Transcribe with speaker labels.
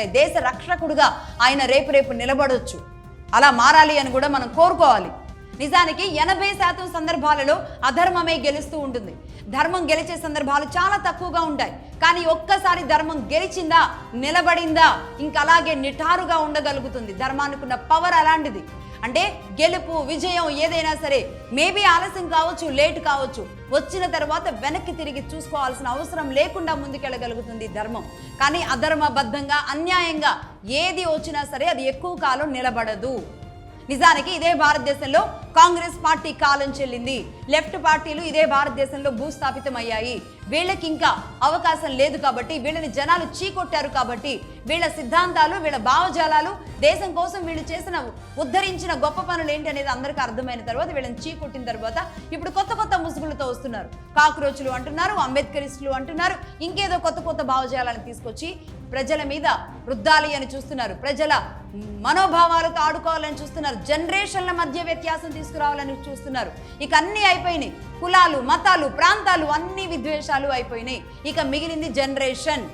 Speaker 1: దేశ రక్షకుడుగా ఆయన రేపు నిలబడొచ్చు. అలా మారాలి అని కూడా మనం కోరుకోవాలి. నిజానికి 80% సందర్భాలలో అధర్మమే గెలుస్తూ ఉంటుంది. ధర్మం గెలిచే సందర్భాలు చాలా తక్కువగా ఉంటాయి. కానీ ఒక్కసారి ధర్మం గెలిచిందా, నిలబడిందా, ఇంకా అలాగే నిటారుగా ఉండగలుగుతుంది. ధర్మానికి ఉన్న పవర్ అలాంటిది. అంటే గెలుపు విజయం ఏదైనా సరే మేబీ ఆలస్యం కావచ్చు, లేట్ కావచ్చు, వచ్చిన తర్వాత వెనక్కి తిరిగి చూసుకోవాల్సిన అవసరం లేకుండా ముందుకెళ్ళగలుగుతుంది ధర్మం. కానీ అధర్మబద్ధంగా అన్యాయంగా ఏది వచ్చినా సరే అది ఎక్కువ కాలం నిలబడదు. నిజానికి ఇదే భారతదేశంలో కాంగ్రెస్ పార్టీ కాలం చెల్లింది. లెఫ్ట్ పార్టీలు ఇదే భారతదేశంలో భూస్థాపితమయ్యాయి. వీళ్ళకి ఇంకా అవకాశం లేదు కాబట్టి, వీళ్ళని జనాలు చీకొట్టారు కాబట్టి, వీళ్ళ సిద్ధాంతాలు, వీళ్ళ భావజాలాలు, దేశం కోసం వీళ్ళు చేసిన ఉద్ధరించిన గొప్ప పనులు ఏంటి అనేది అందరికీ అర్థమైన తర్వాత, వీళ్ళని చీకొట్టిన తర్వాత ఇప్పుడు కొత్త ముసుగులతో వస్తున్నారు. కాక్రోచ్లు అంటున్నారు, అంబేద్కరిస్టులు అంటున్నారు, ఇంకేదో కొత్త భావజాలను తీసుకొచ్చి ప్రజల మీద రుద్దాలి అని చూస్తున్నారు. ప్రజల మనోభావాలతో ఆడుకోవాలని చూస్తున్నారు. జనరేషన్ల మధ్య వ్యత్యాసం తీసుకురావాలని చూస్తున్నారు. ఇక అన్నీ అయిపోయినాయి. కులాలు, మతాలు, ప్రాంతాలు అన్ని విద్వేషాలు అయిపోయినాయి. ఇక మిగిలింది జనరేషన్.